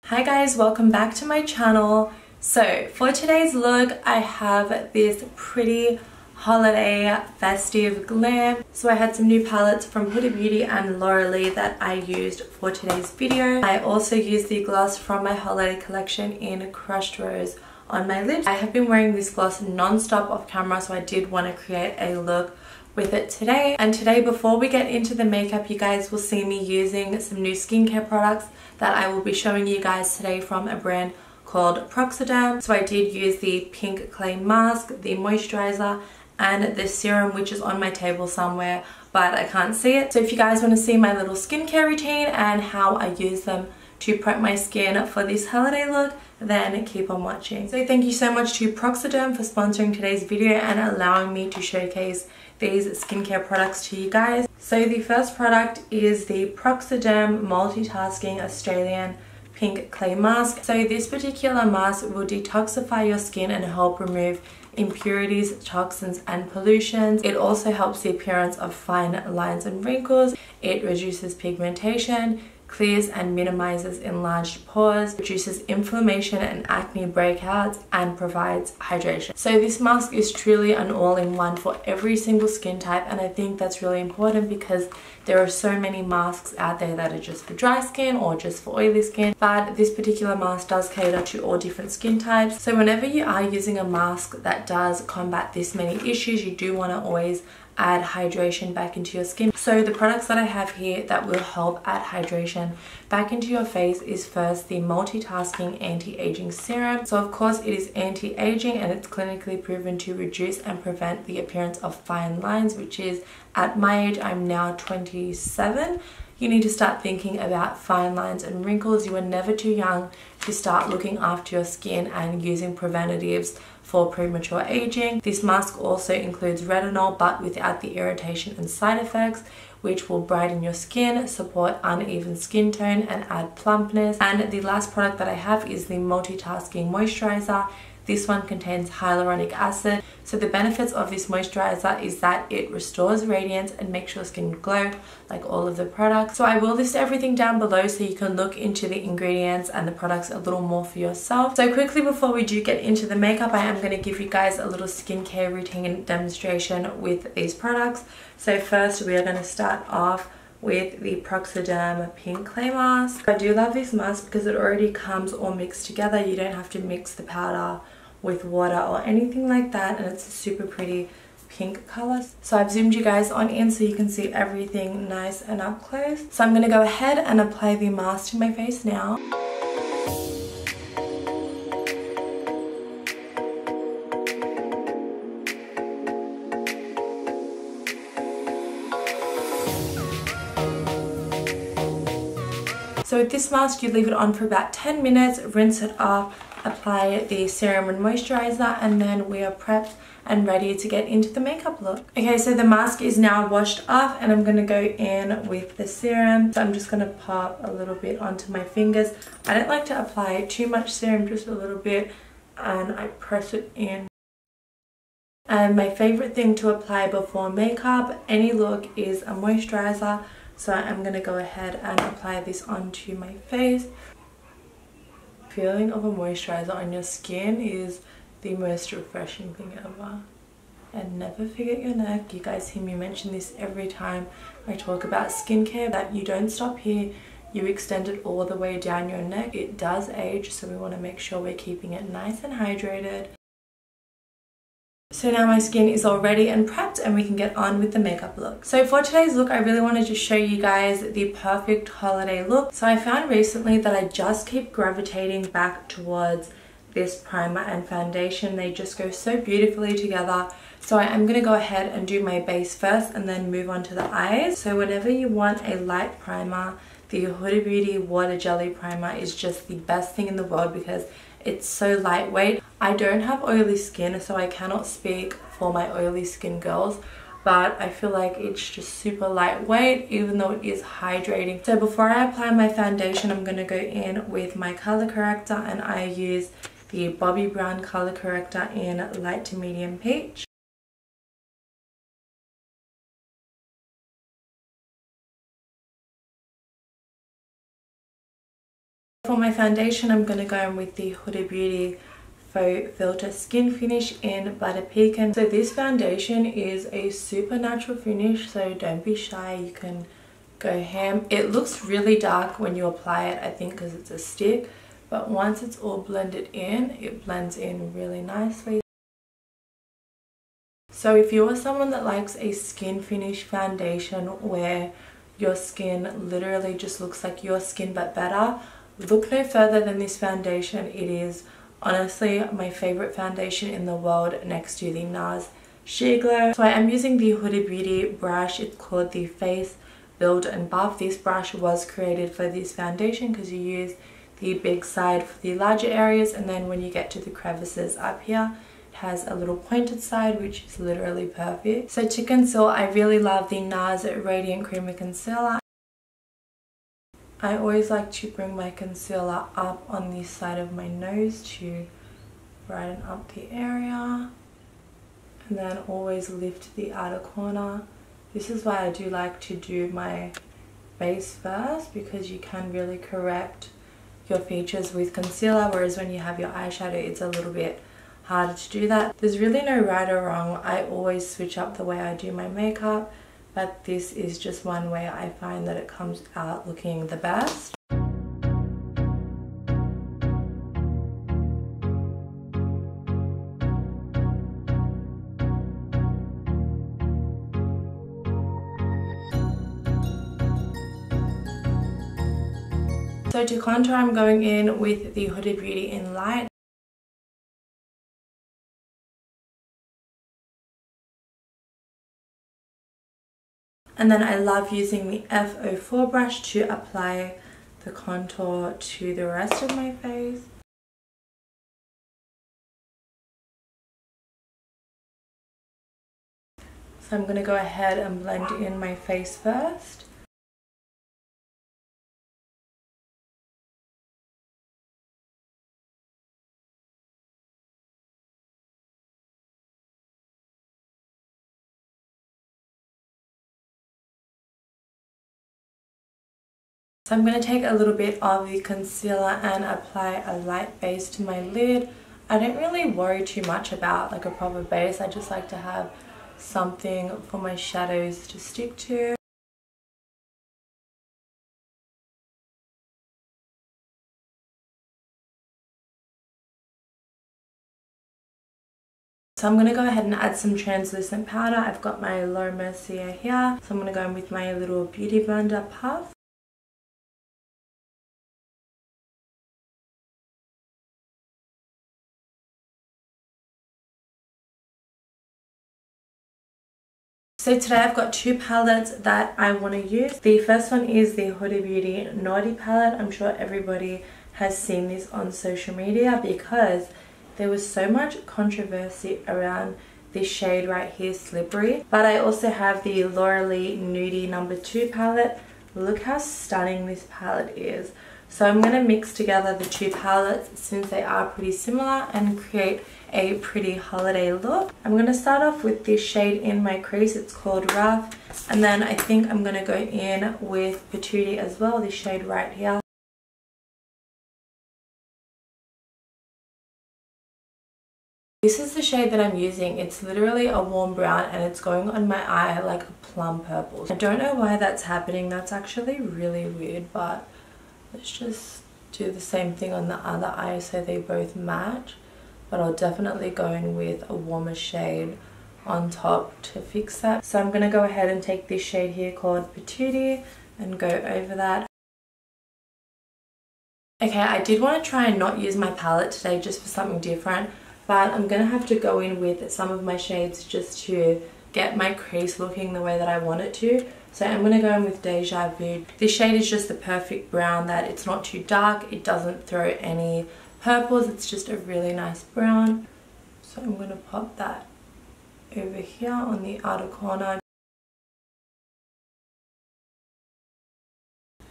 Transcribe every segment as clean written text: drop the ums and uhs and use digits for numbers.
Hi guys, welcome back to my channel. So for today's look I have this pretty holiday festive glam. So I had some new palettes from Huda Beauty and Laura that I used for today's video. I also used the gloss from my holiday collection in Crushed Rose on my lips. I have been wearing this gloss non-stop off camera, so I did want to create a look with it today. And today, before we get into the makeup, you guys will see me using some new skincare products that I will be showing you guys today from a brand called Proxoderm. So I did use the pink clay mask, the moisturizer, and the serum, which is on my table somewhere, but I can't see it. So if you guys want to see my little skincare routine and how I use them to prep my skin for this holiday look, then keep on watching. So thank you so much to Proxoderm for sponsoring today's video and allowing me to showcase these skincare products to you guys. So the first product is the Proxoderm Multitasking Australian Pink Clay Mask. So this particular mask will detoxify your skin and help remove impurities, toxins and pollutions. It also helps the appearance of fine lines and wrinkles. It reduces pigmentation, clears and minimizes enlarged pores, reduces inflammation and acne breakouts, and provides hydration. So this mask is truly an all-in-one for every single skin type, and I think that's really important because there are so many masks out there that are just for dry skin or just for oily skin, but this particular mask does cater to all different skin types. So whenever you are using a mask that does combat this many issues, you do want to always add hydration back into your skin. So the products that I have here that will help add hydration back into your face is first the Multitasking Anti-Aging Serum. So of course it is anti-aging and it's clinically proven to reduce and prevent the appearance of fine lines, which is, at my age, I'm now 27. You need to start thinking about fine lines and wrinkles. You are never too young to start looking after your skin and using preventatives for premature aging. This mask also includes retinol, but without the irritation and side effects, which will brighten your skin, support uneven skin tone, and add plumpness. And the last product that I have is the Multitasking Moisturizer. This one contains hyaluronic acid. So the benefits of this moisturizer is that it restores radiance and makes your skin glow like all of the products. So I will list everything down below so you can look into the ingredients and the products a little more for yourself. So quickly before we do get into the makeup, I am going to give you guys a little skincare routine demonstration with these products. So first we are going to start off with the Proxoderm Pink Clay Mask. I do love this mask because it already comes all mixed together. You don't have to mix the powder with water or anything like that, and it's a super pretty pink color. So I've zoomed you guys on in so you can see everything nice and up close. So I'm going to go ahead and apply the mask to my face now. So with this mask, you leave it on for about 10 minutes, rinse it off, apply the serum and moisturizer, and then we are prepped and ready to get into the makeup look. Okay, so the mask is now washed off and I'm going to go in with the serum. So I'm just going to pop a little bit onto my fingers. I don't like to apply too much serum, just a little bit, and I press it in. And my favorite thing to apply before makeup, any look, is a moisturizer. So I'm going to go ahead and apply this onto my face. Feeling of a moisturizer on your skin is the most refreshing thing ever. And never forget your neck. You guys hear me mention this every time I talk about skincare, that you don't stop here, you extend it all the way down your neck. It does age, so we want to make sure we're keeping it nice and hydrated. So now my skin is all ready and prepped and we can get on with the makeup look. So for today's look, I really wanted to show you guys the perfect holiday look. So I found recently that I just keep gravitating back towards this primer and foundation. They just go so beautifully together. So I am going to go ahead and do my base first and then move on to the eyes. So whenever you want a light primer, the Huda Beauty Water Jelly Primer is just the best thing in the world because it's so lightweight. I don't have oily skin, so I cannot speak for my oily skin girls, but I feel like it's just super lightweight even though it is hydrating. So before I apply my foundation, I'm going to go in with my color corrector, and I use the Bobbi Brown color corrector in light to medium peach. For my foundation, I'm going to go in with the Huda Beauty Faux Filter Skin Finish in Butter Pecan. So this foundation is a super natural finish, so don't be shy, you can go ham. It looks really dark when you apply it, I think because it's a stick, but once it's all blended in, it blends in really nicely. So if you're someone that likes a skin finish foundation where your skin literally just looks like your skin but better, look no further than this foundation. It is honestly my favorite foundation in the world next to the Nars Sheer Glow. So I am using the Huda Beauty brush. It's called the Face Build and Buff. This brush was created for this foundation because you use the big side for the larger areas, and then when you get to the crevices up here, it has a little pointed side, which is literally perfect. So to conceal, I really love the Nars Radiant Creamy Concealer. I always like to bring my concealer up on this side of my nose to brighten up the area, and then always lift the outer corner. This is why I do like to do my base first, because you can really correct your features with concealer, whereas when you have your eyeshadow it's a little bit harder to do that. There's really no right or wrong. I always switch up the way I do my makeup, but this is just one way I find that it comes out looking the best. So to contour, I'm going in with the Huda Beauty in Light. And then I love using the F04 brush to apply the contour to the rest of my face. So I'm going to go ahead and blend in my face first. So I'm going to take a little bit of the concealer and apply a light base to my lid. I don't really worry too much about like a proper base. I just like to have something for my shadows to stick to. So I'm going to go ahead and add some translucent powder. I've got my low Mercier here. So I'm going to go in with my little beauty blender puff. So today I've got two palettes that I want to use. The first one is the Huda Beauty Naughty palette. I'm sure everybody has seen this on social media because there was so much controversy around this shade right here, Slippery. But I also have the L'Oreal Nudie No. 2 palette. Look how stunning this palette is. So I'm going to mix together the two palettes since they are pretty similar and create a pretty holiday look. I'm going to start off with this shade in my crease. It's called Rough. And then I think I'm going to go in with Patootie as well, this shade right here. This is the shade that I'm using. It's literally a warm brown and it's going on my eye like a plum purple. I don't know why that's happening. That's actually really weird, but let's just do the same thing on the other eye so they both match. But I'll definitely go in with a warmer shade on top to fix that. So I'm going to go ahead and take this shade here called Patootie and go over that. Okay, I did want to try and not use my palette today just for something different, but I'm going to have to go in with some of my shades just to get my crease looking the way that I want it to. So I'm going to go in with Deja Vu. This shade is just the perfect brown that it's not too dark, it doesn't throw any purples, it's just a really nice brown. So I'm going to pop that over here on the outer corner.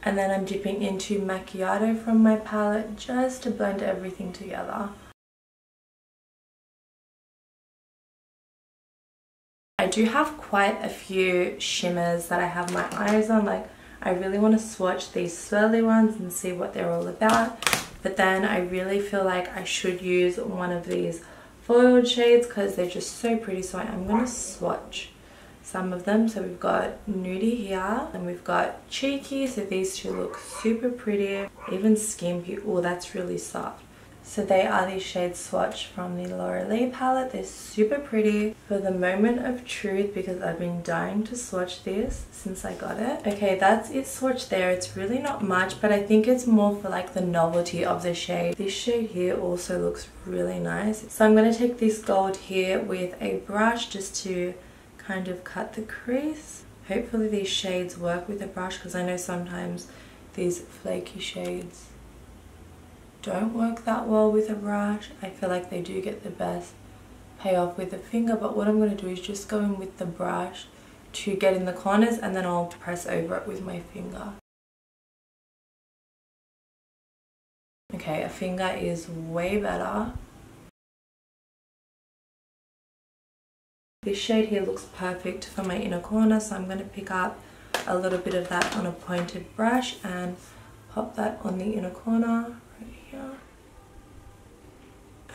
And then I'm dipping into Macchiato from my palette just to blend everything together. I do have quite a few shimmers that I have my eyes on. Like, I really want to swatch these swirly ones and see what they're all about. But then I really feel like I should use one of these foiled shades because they're just so pretty. So I'm going to swatch some of them. So we've got Nudie here and we've got Cheeky. So these two look super pretty. Even Skimpy. Oh, that's really soft. So they are these shades swatched from the L'Oreal palette. They're super pretty. For the moment of truth, because I've been dying to swatch this since I got it. Okay, that's it swatched there. It's really not much, but I think it's more for like the novelty of the shade. This shade here also looks really nice. So I'm going to take this gold here with a brush just to kind of cut the crease. Hopefully these shades work with a brush because I know sometimes these flaky shades don't work that well with a brush. I feel like they do get the best payoff with a finger, but what I'm going to do is just go in with the brush to get in the corners and then I'll press over it with my finger. Okay, a finger is way better. This shade here looks perfect for my inner corner, so I'm going to pick up a little bit of that on a pointed brush and pop that on the inner corner.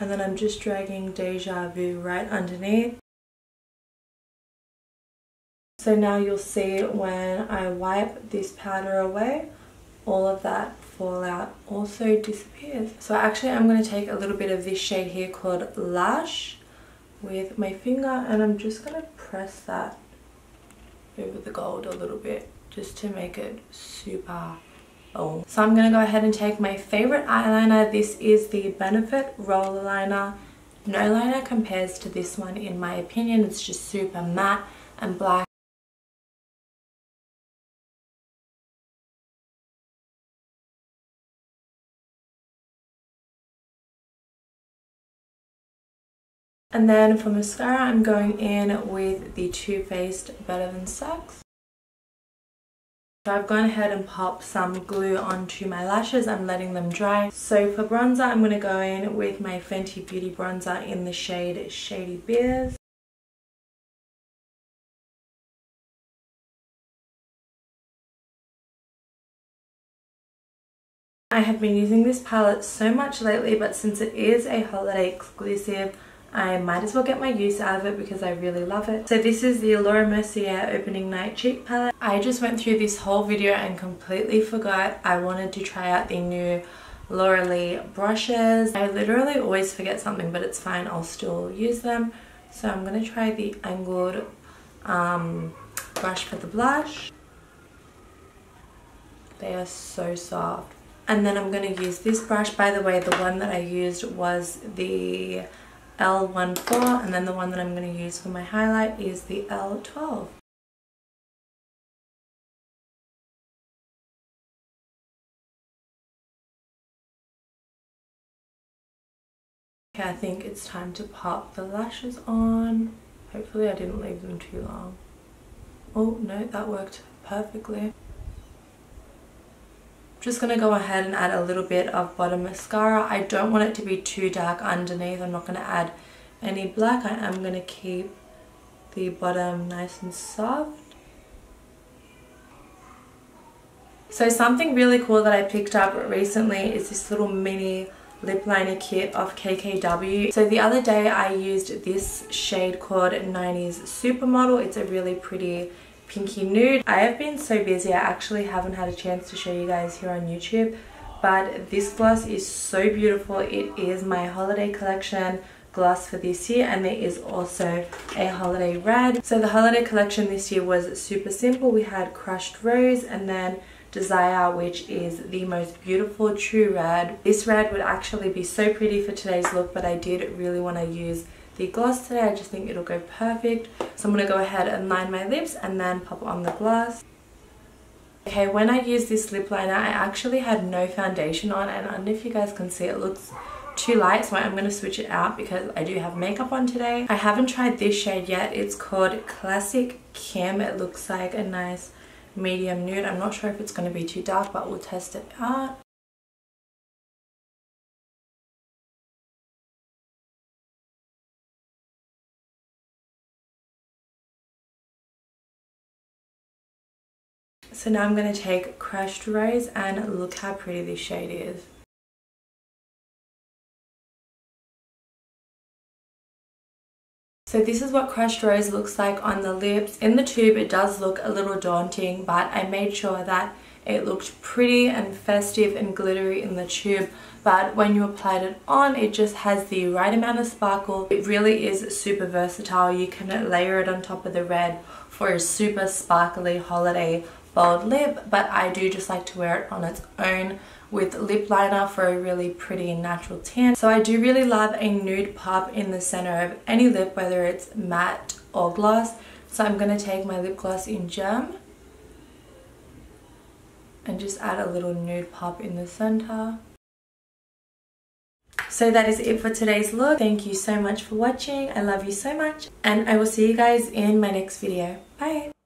And then I'm just dragging Deja Vu right underneath. So now you'll see when I wipe this powder away, all of that fallout also disappears. So actually I'm going to take a little bit of this shade here called Lush with my finger and I'm just going to press that over the gold a little bit just to make it super bold. So I'm going to go ahead and take my favorite eyeliner. This is the Benefit Roller Liner. No liner compares to this one in my opinion. It's just super matte and black. And then for mascara, I'm going in with the Too Faced Better Than Sex. So I've gone ahead and popped some glue onto my lashes. I'm letting them dry. So for bronzer, I'm going to go in with my Fenty Beauty bronzer in the shade Shady Beers. I have been using this palette so much lately, but since it is a holiday exclusive, I might as well get my use out of it because I really love it. So this is the Laura Mercier Opening Night Cheek Palette. I just went through this whole video and completely forgot I wanted to try out the new Laura brushes. I literally always forget something, but it's fine, I'll still use them. So I'm going to try the angled brush for the blush. They are so soft. And then I'm going to use this brush. By the way, the one that I used was the L14, and then the one that I'm going to use for my highlight is the L12. Okay, I think it's time to pop the lashes on. Hopefully I didn't leave them too long. Oh no, that worked perfectly. Just going to go ahead and add a little bit of bottom mascara. I don't want it to be too dark underneath. I'm not going to add any black. I am going to keep the bottom nice and soft. So something really cool that I picked up recently is this little mini lip liner kit of KKW. So the other day I used this shade called 90s Supermodel. It's a really pretty pinky nude. I have been so busy, I actually haven't had a chance to show you guys here on YouTube, but this gloss is so beautiful. It is my holiday collection gloss for this year, and there is also a holiday red. So the holiday collection this year was super simple. We had Crushed Rose and then Desire, which is the most beautiful true red. This red would actually be so pretty for today's look, but I did really want to use the gloss today. I just think it'll go perfect. So I'm going to go ahead and line my lips and then pop on the gloss. Okay, when I used this lip liner, I actually had no foundation on, and I don't know if you guys can see, it looks too light, so I'm going to switch it out because I do have makeup on today. I haven't tried this shade yet. It's called Classic Kim. It looks like a nice medium nude. I'm not sure if it's going to be too dark, but we'll test it out. So now I'm going to take Crushed Rose and look how pretty this shade is. So this is what Crushed Rose looks like on the lips. In the tube it does look a little daunting, but I made sure that it looked pretty and festive and glittery in the tube, but when you applied it on, it just has the right amount of sparkle. It really is super versatile. You can layer it on top of the red for a super sparkly holiday bold lip, but I do just like to wear it on its own with lip liner for a really pretty natural tan. So I do really love a nude pop in the center of any lip, whether it's matte or gloss. So I'm going to take my lip gloss in Gem and just add a little nude pop in the center. So that is it for today's look. Thank you so much for watching. I love you so much, and I will see you guys in my next video. Bye!